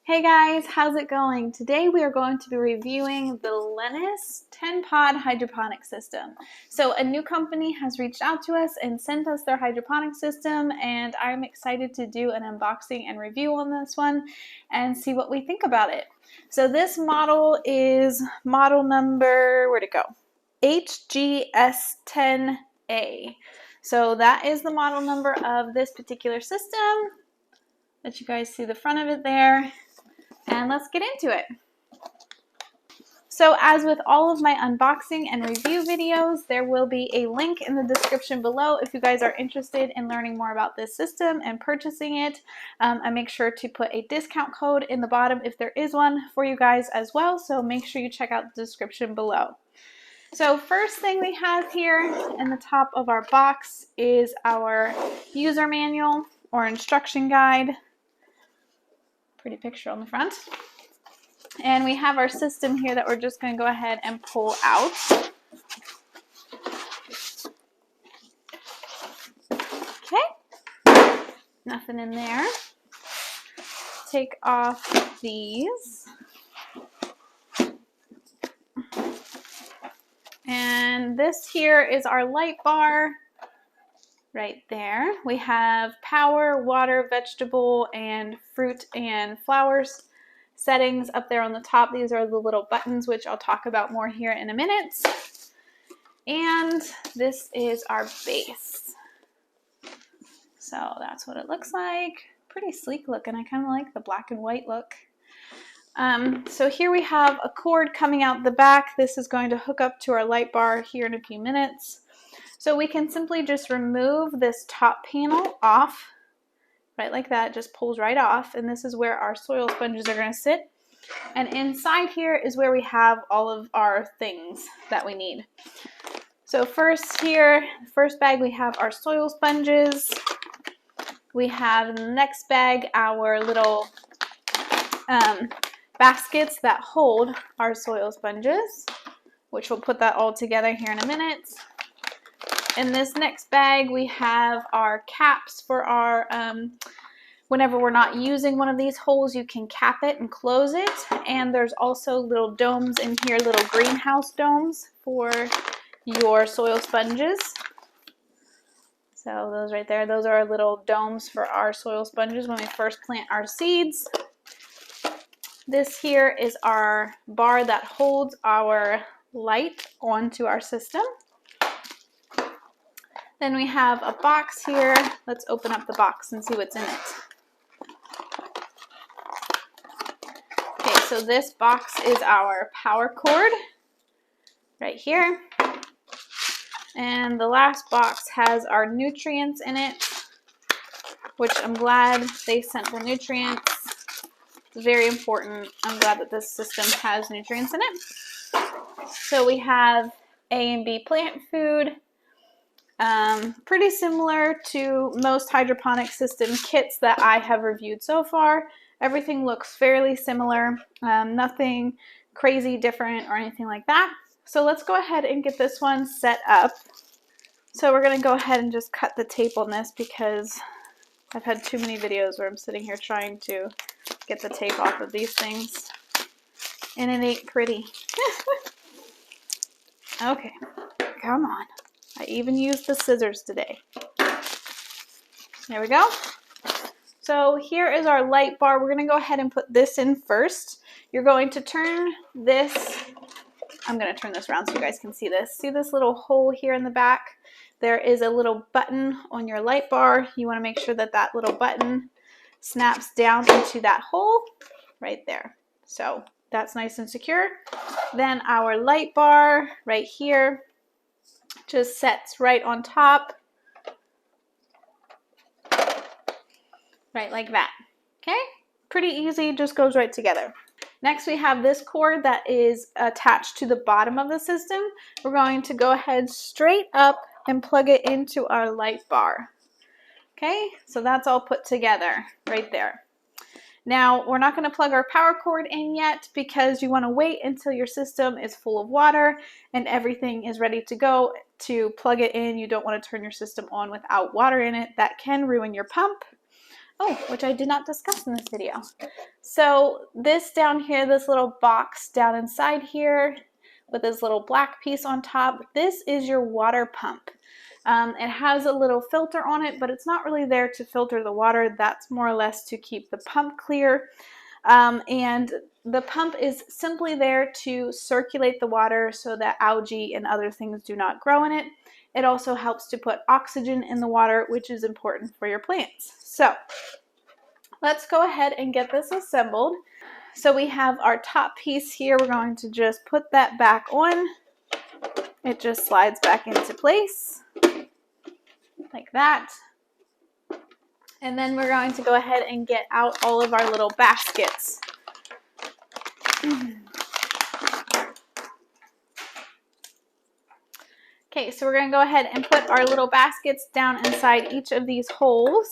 Hey guys, how's it going? Today we are going to be reviewing the Lennis 10-pod hydroponic system. So a new company has reached out to us and sent us their hydroponic system, and I'm excited to do an unboxing and review on this one and see what we think about it. So this model is model number, where'd it go? HGS10-A. So that is the model number of this particular system. Let you guys see the front of it there. And let's get into it. So as with all of my unboxing and review videos, there will be a link in the description below if you guys are interested in learning more about this system and purchasing it. I make sure to put a discount code in the bottom if there is one for you guys as well, so make sure you check out the description below. So first thing we have here in the top of our box is our user manual or instruction guide. Pretty picture on the front. And we have our system here that we're just going to go ahead and pull out. Okay, nothing in there. Take off these. And this here is our light bar. Right there. We have power, water, vegetable, and fruit and flowers settings up there on the top. These are the little buttons, which I'll talk about more here in a minute. And this is our base. So that's what it looks like. Pretty sleek looking. I kind of like the black and white look. So here we have a cord coming out the back. This is going to hook up to our light bar here in a few minutes. So we can simply just remove this top panel off, right like that, just pulls right off, and this is where our soil sponges are going to sit. And inside here is where we have all of our things that we need. So first here, first bag, we have our soil sponges. We have in the next bag our little baskets that hold our soil sponges, which we'll put that all together here in a minute. In this next bag, we have our caps for our, whenever we're not using one of these holes, you can cap it and close it. And there's also little domes in here, little greenhouse domes for your soil sponges. So those right there, those are our little domes for our soil sponges when we first plant our seeds. This here is our bar that holds our light onto our system. Then we have a box here. Let's open up the box and see what's in it. Okay, so this box is our power cord right here. And the last box has our nutrients in it, which I'm glad they sent the nutrients. It's very important. I'm glad that this system has nutrients in it. So we have A and B plant food. Pretty similar to most hydroponic system kits that I have reviewed so far. Everything looks fairly similar, nothing crazy different or anything like that. So let's go ahead and get this one set up. So we're going to go ahead and just cut the tape on this because I've had too many videos where I'm sitting here trying to get the tape off of these things. And it ain't pretty. Okay, come on. I even used the scissors today. There we go. So here is our light bar. We're going to go ahead and put this in first. You're going to turn this, I'm going to turn this around so you guys can see this. See this little hole here in the back? There is a little button on your light bar. You want to make sure that that little button snaps down into that hole right there. So that's nice and secure. Then our light bar right here just sets right on top, right like that. Okay, pretty easy, just goes right together. Next we have this cord that is attached to the bottom of the system. We're going to go ahead straight up and plug it into our light bar. Okay, so that's all put together right there. Now, we're not going to plug our power cord in yet because you want to wait until your system is full of water and everything is ready to go to plug it in. You don't want to turn your system on without water in it. That can ruin your pump. which I did not discuss in this video. So this down here, this little box down inside here with this little black piece on top, this is your water pump. It has a little filter on it, but it's not really there to filter the water. That's more or less to keep the pump clear. And the pump is simply there to circulate the water so that algae and other things do not grow in it. It also helps to put oxygen in the water, which is important for your plants. So let's go ahead and get this assembled. So we have our top piece here. We're going to just put that back on. It just slides back into place like that. And then we're going to go ahead and get out all of our little baskets. Okay, so we're going to go ahead and put our little baskets down inside each of these holes.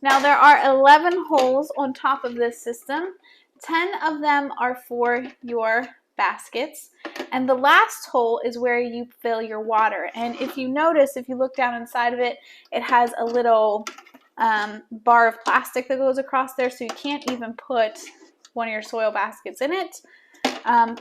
Now there are 11 holes on top of this system. 10 of them are for your baskets, and the last hole is where you fill your water. And if you notice, if you look down inside of it, it has a little bar of plastic that goes across there, so you can't even put one of your soil baskets in it.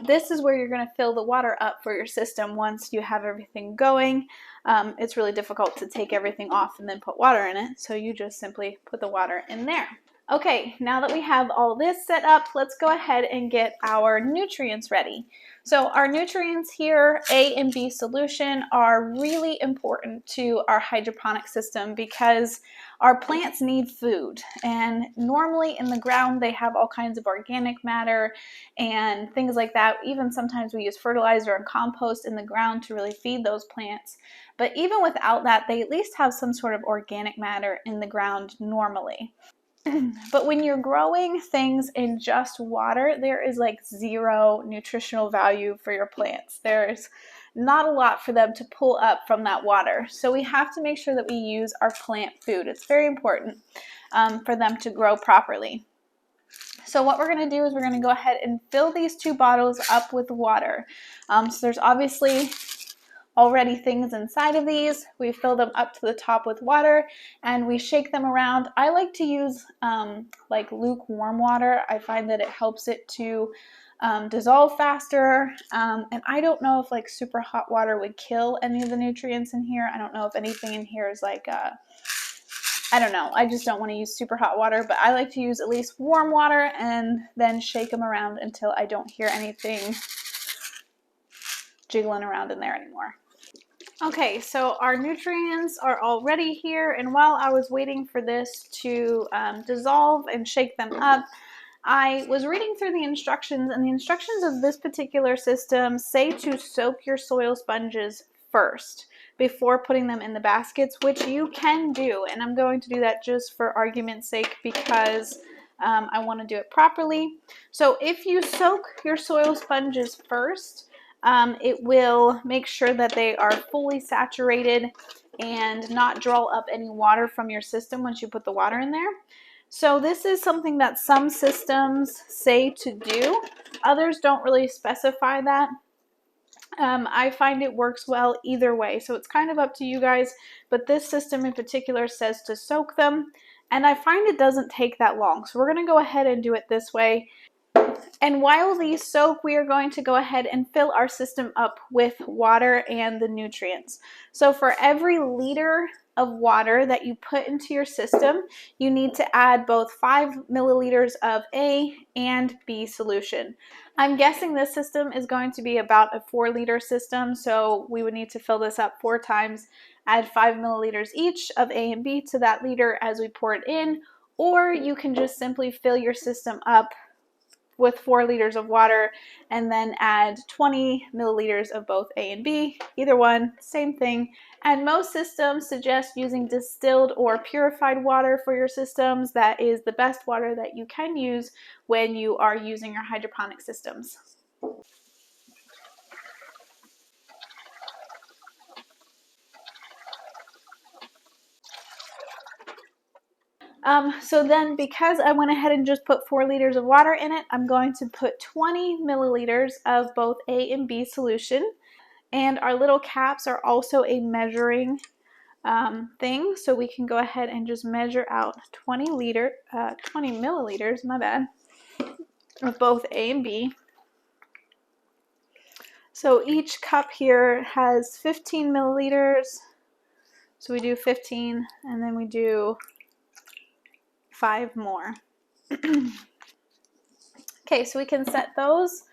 This is where you're going to fill the water up for your system once you have everything going. It's really difficult to take everything off and then put water in it, so you just simply put the water in there. Okay, now that we have all this set up, let's go ahead and get our nutrients ready. So our nutrients here, A and B solution, are really important to our hydroponic system because our plants need food, and normally in the ground they have all kinds of organic matter and things like that. Even sometimes we use fertilizer and compost in the ground to really feed those plants. But even without that, they at least have some sort of organic matter in the ground normally. But when you're growing things in just water, there is like zero nutritional value for your plants. There's not a lot for them to pull up from that water. So we have to make sure that we use our plant food. It's very important for them to grow properly. So what we're going to do is we're going to go ahead and fill these 2 bottles up with water. So there's obviously already things inside of these. We fill them up to the top with water and we shake them around. I like to use like lukewarm water. I find that it helps it to dissolve faster, and I don't know if like super hot water would kill any of the nutrients in here. I don't know if anything in here is like I don't know. I just don't want to use super hot water, but I like to use at least warm water and then shake them around until I don't hear anything jiggling around in there anymore. Okay, so our nutrients are all ready here, and while I was waiting for this to dissolve and shake them up, I was reading through the instructions, and the instructions of this particular system say to soak your soil sponges first before putting them in the baskets, which you can do, and I'm going to do that just for argument's sake because I want to do it properly. So if you soak your soil sponges first, it will make sure that they are fully saturated and not draw up any water from your system once you put the water in there. So this is something that some systems say to do. Others don't really specify that. I find it works well either way, so it's kind of up to you guys, but this system in particular says to soak them, and I find it doesn't take that long. So we're going to go ahead and do it this way. And while these soak, we are going to go ahead and fill our system up with water and the nutrients. So for every liter of water that you put into your system, you need to add both 5 milliliters of A and B solution. I'm guessing this system is going to be about a 4-liter system, so we would need to fill this up 4 times, add 5 milliliters each of A and B to that liter as we pour it in, or you can just simply fill your system up with 4 liters of water and then add 20 milliliters of both A and B. Either one, same thing. And most systems suggest using distilled or purified water for your systems. That is the best water that you can use when you are using your hydroponic systems. So then because I went ahead and just put 4 liters of water in it, I'm going to put 20 milliliters of both A and B solution. And our little caps are also a measuring thing, so we can go ahead and just measure out 20 milliliters, my bad, of both A and B. So each cup here has 15 milliliters. So we do 15 and then we do 5 more. Okay, so we can set those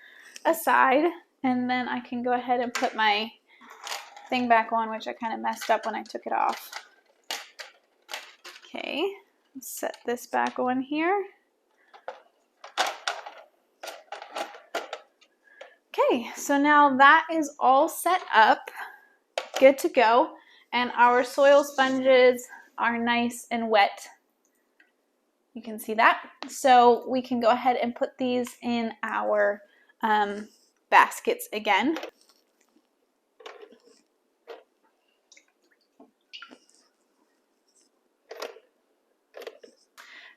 aside, and then I can go ahead and put my thing back on, which I kind of messed up when I took it off. Okay, let's set this back on here. Okay, so now that is all set up, good to go, and our soil sponges are nice and wet. You can see that. So we can go ahead and put these in our baskets again.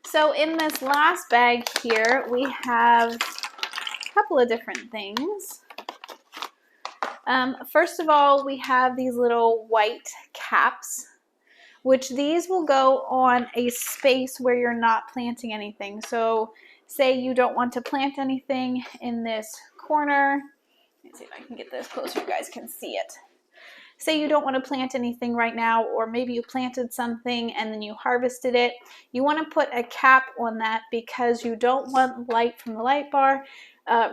So in this last bag here, we have a couple of different things. First of all, we have these little white caps, which these will go on a space where you're not planting anything. So say you don't want to plant anything in this corner. Let me see if I can get this closer so you guys can see it. Say you don't want to plant anything right now, or maybe you planted something and then you harvested it. You want to put a cap on that because you don't want light from the light bar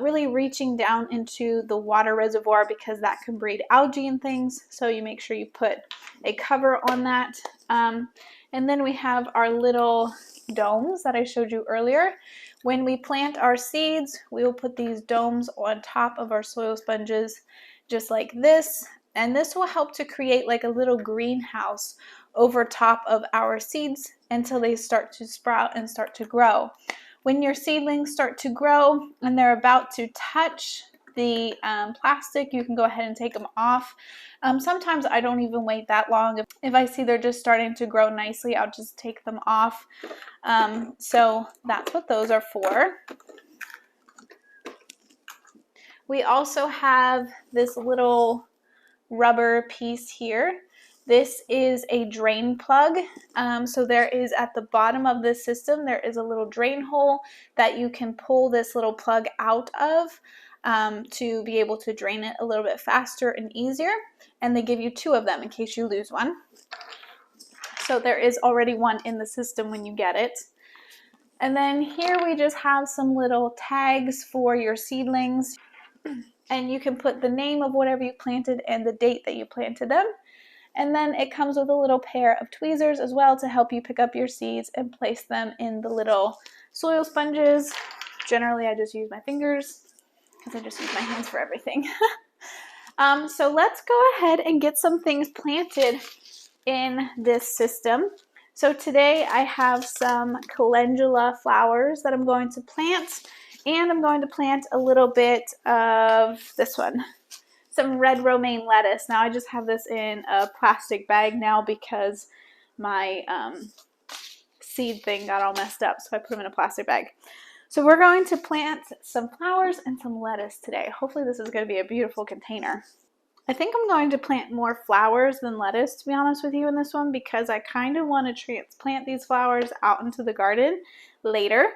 really reaching down into the water reservoir, because that can breed algae and things. So you make sure you put a cover on that. And then we have our little domes that I showed you earlier. When we plant our seeds, we will put these domes on top of our soil sponges, just like this. And this will help to create like a little greenhouse over top of our seeds until they start to sprout and start to grow. When your seedlings start to grow and they're about to touch the plastic, you can go ahead and take them off. Sometimes I don't even wait that long. If I see they're just starting to grow nicely, I'll just take them off. So that's what those are for. We also have this little rubber piece here. This is a drain plug. So there is at the bottom of this system, there is a little drain hole that you can pull this little plug out of to be able to drain it a little bit faster and easier. And they give you 2 of them in case you lose one. So there is already one in the system when you get it. And then here we just have some little tags for your seedlings. And you can put the name of whatever you planted and the date that you planted them. And then it comes with a little pair of tweezers as well to help you pick up your seeds and place them in the little soil sponges. Generally, I just use my fingers because I just use my hands for everything. So let's go ahead and get some things planted in this system. So today I have some calendula flowers that I'm going to plant, and I'm going to plant a little bit of this one, some red romaine lettuce. Now I just have this in a plastic bag now because my seed thing got all messed up, so I put them in a plastic bag. So we're going to plant some flowers and some lettuce today. Hopefully this is going to be a beautiful container. I think I'm going to plant more flowers than lettuce, to be honest with you, in this one, because I kind of want to transplant these flowers out into the garden later.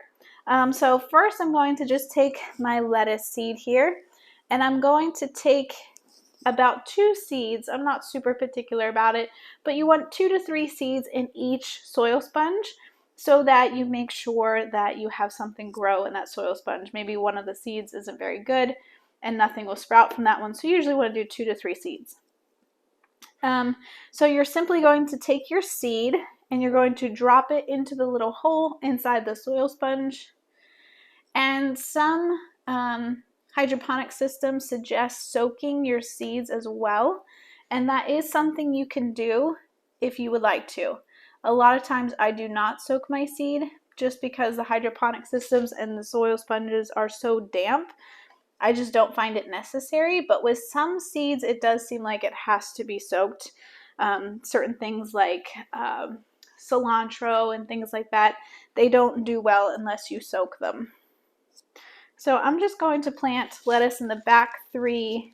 So first I'm going to just take my lettuce seed here, and I'm going to take about 2 seeds. I'm not super particular about it, but you want 2 to 3 seeds in each soil sponge so that you make sure that you have something grow in that soil sponge. Maybe one of the seeds isn't very good and nothing will sprout from that one, so you usually want to do 2 to 3 seeds. So you're simply going to take your seed and you're going to drop it into the little hole inside the soil sponge. And some hydroponic systems suggest soaking your seeds as well, and that is something you can do if you would like to. A lot of times I do not soak my seed just because the hydroponic systems and the soil sponges are so damp. I just don't find it necessary, but with some seeds it does seem like it has to be soaked. Certain things like cilantro and things like that, they don't do well unless you soak them. So I'm just going to plant lettuce in the back 3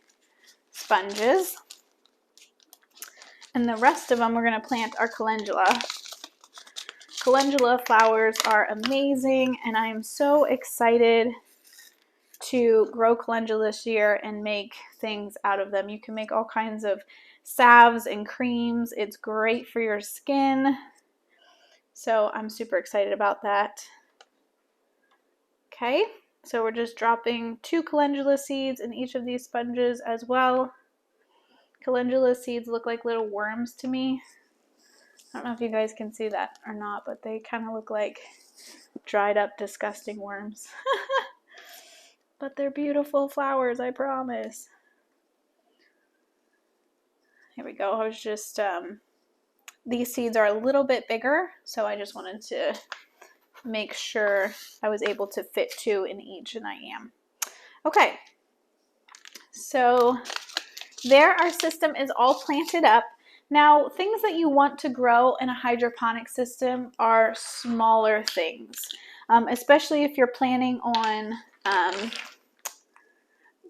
sponges. And the rest of them we're going to plant our calendula. Calendula flowers are amazing, and I am so excited to grow calendula this year and make things out of them. You can make all kinds of salves and creams. It's great for your skin. So I'm super excited about that. Okay, so we're just dropping 2 calendula seeds in each of these sponges as well. Calendula seeds look like little worms to me. I don't know if you guys can see that or not, but they kind of look like dried up, disgusting worms. But they're beautiful flowers, I promise. Here we go. I was just, these seeds are a little bit bigger, so I just wanted to make sure I was able to fit 2 in each, and I am. Okay, so there our system is all planted up. Now, things that you want to grow in a hydroponic system are smaller things, especially if you're planning on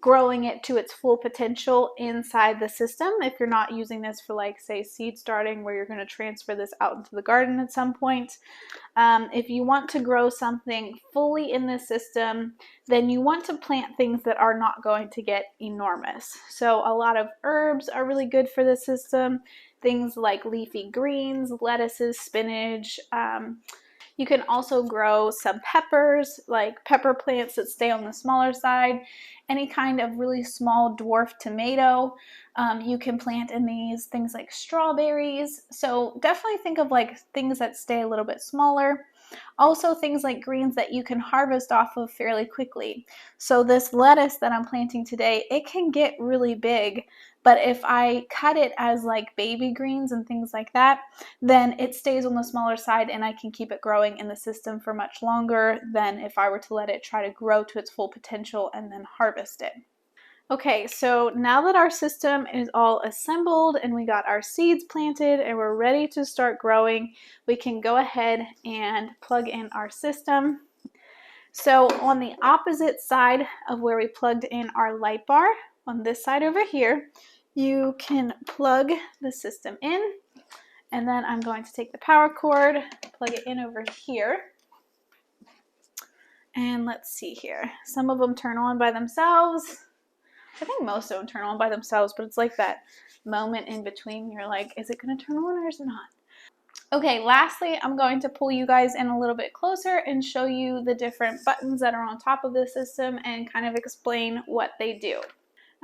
growing it to its full potential inside the system. If you're not using this for, like, say, seed starting, where you're going to transfer this out into the garden at some point. If you want to grow something fully in this system, then you want to plant things that are not going to get enormous. So a lot of herbs are really good for this system. Things like leafy greens, lettuces, spinach. You can also grow some peppers, like pepper plants that stay on the smaller side. Any kind of really small dwarf tomato you can plant in these. Things like strawberries. So definitely think of like things that stay a little bit smaller. Also things like greens that you can harvest off of fairly quickly. So this lettuce that I'm planting today, it can get really big, but if I cut it as like baby greens and things like that, then it stays on the smaller side and I can keep it growing in the system for much longer than if I were to let it try to grow to its full potential and then harvest it. Okay, so now that our system is all assembled and we got our seeds planted and we're ready to start growing, we can go ahead and plug in our system. So on the opposite side of where we plugged in our light bar, on this side over here, you can plug the system in, and then I'm going to take the power cord, plug it in over here. And let's see here. Some of them turn on by themselves. I think most of them turn on by themselves, but it's like that moment in between. You're like, is it going to turn on or is it not? Okay, lastly, I'm going to pull you guys in a little bit closer and show you the different buttons that are on top of the system and kind of explain what they do.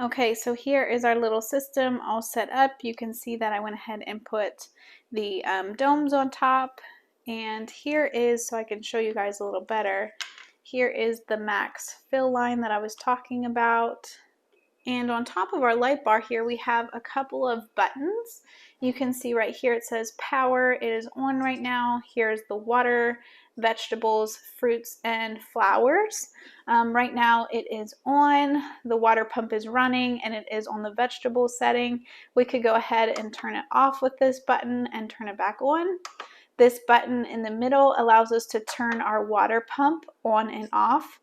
Okay, so here is our little system all set up. You can see that I went ahead and put the domes on top. And here is, so I can show you guys a little better, here is the max fill line that I was talking about. And on top of our light bar here, we have a couple of buttons. You can see right here it says power. It is on right now. Here's the water, vegetables, fruits, and flowers. Right now it is on. The water pump is running and it is on the vegetable setting. We could go ahead and turn it off with this button and turn it back on. This button in the middle allows us to turn our water pump on and off.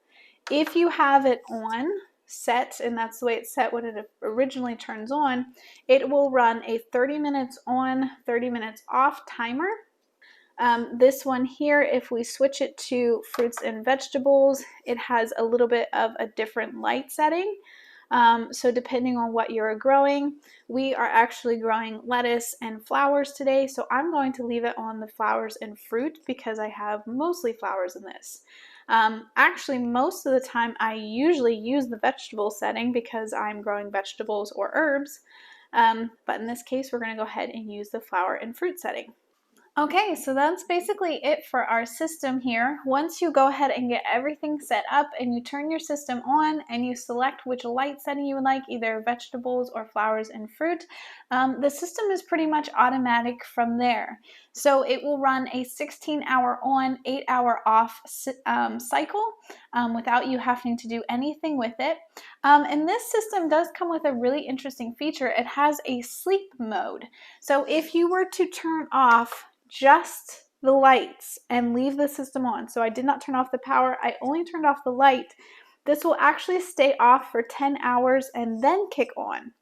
If you have it on, set, and that's the way it's set when it originally turns on, it will run a 30 minutes on, 30 minutes off timer. This one here, if we switch it to fruits and vegetables, it has a little bit of a different light setting. So depending on what you're growing, we are actually growing lettuce and flowers today. So I'm going to leave it on the flowers and fruit because I have mostly flowers in this. Actually, most of the time I usually use the vegetable setting because I'm growing vegetables or herbs. But in this case, we're going to go ahead and use the flower and fruit setting. Okay, so that's basically it for our system here. Once you go ahead and get everything set up and you turn your system on and you select which light setting you would like, either vegetables or flowers and fruit, the system is pretty much automatic from there. So it will run a 16-hour on, 8-hour off cycle without you having to do anything with it. And this system does come with a really interesting feature. It has a sleep mode. So if you were to turn off just the lights and leave the system on, so I did not turn off the power, I only turned off the light, this will actually stay off for 10 hours and then kick on.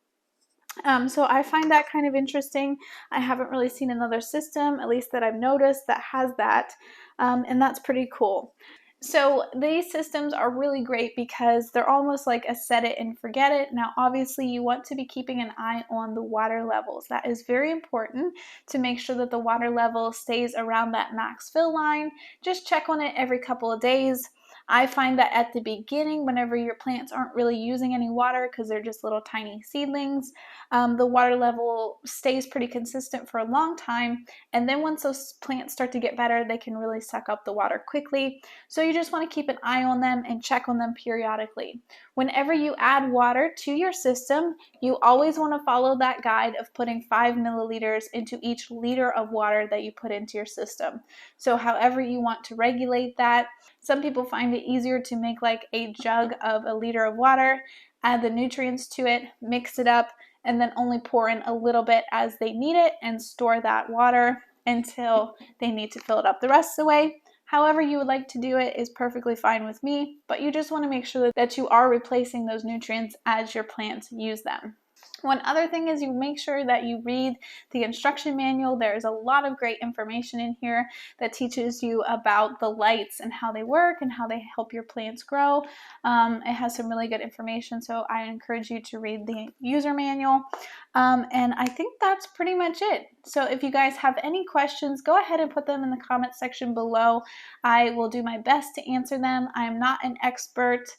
So I find that kind of interesting. I haven't really seen another system, at least that I've noticed, that has that, and that's pretty cool. So these systems are really great because they're almost like a set it and forget it. Now, obviously, you want to be keeping an eye on the water levels. That is very important to make sure that the water level stays around that max fill line. Just check on it every couple of days. I find that at the beginning, whenever your plants aren't really using any water because they're just little tiny seedlings, the water level stays pretty consistent for a long time. And then once those plants start to get better, they can really suck up the water quickly. So you just want to keep an eye on them and check on them periodically. Whenever you add water to your system, you always want to follow that guide of putting 5 milliliters into each liter of water that you put into your system. So however you want to regulate that. Some people find it easier to make like a jug of a liter of water, add the nutrients to it, mix it up, and then only pour in a little bit as they need it and store that water until they need to fill it up the rest of the way. However you would like to do it is perfectly fine with me, but you just want to make sure that you are replacing those nutrients as your plants use them. One other thing is you make sure that you read the instruction manual. There's a lot of great information in here that teaches you about the lights and how they work and how they help your plants grow. It has some really good information, so I encourage you to read the user manual. And I think that's pretty much it. So if you guys have any questions, go ahead and put them in the comment section below. I will do my best to answer them. I am not an expert.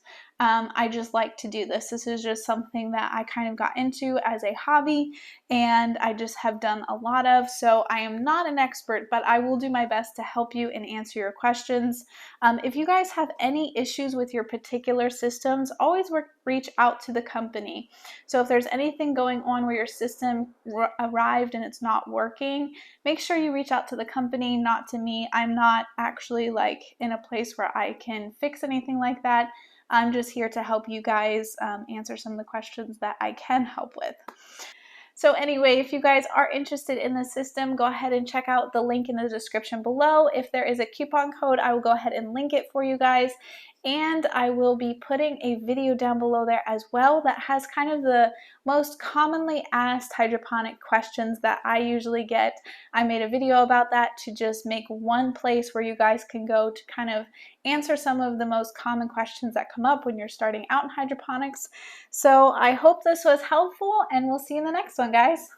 I just like to do this. This is just something that I kind of got into as a hobby and I just have done a lot of. So I am not an expert, but I will do my best to help you and answer your questions. If you guys have any issues with your particular systems, always reach out to the company. So if there's anything going on where your system arrived and it's not working, make sure you reach out to the company, not to me. I'm not actually like in a place where I can fix anything like that. I'm just here to help you guys answer some of the questions that I can help with. So anyway, if you guys are interested in the system, go ahead and check out the link in the description below. If there is a coupon code, I will go ahead and link it for you guys. And I will be putting a video down below there as well that has kind of the most commonly asked hydroponic questions that I usually get. I made a video about that to just make one place where you guys can go to kind of answer some of the most common questions that come up when you're starting out in hydroponics. So I hope this was helpful and we'll see you in the next one, guys.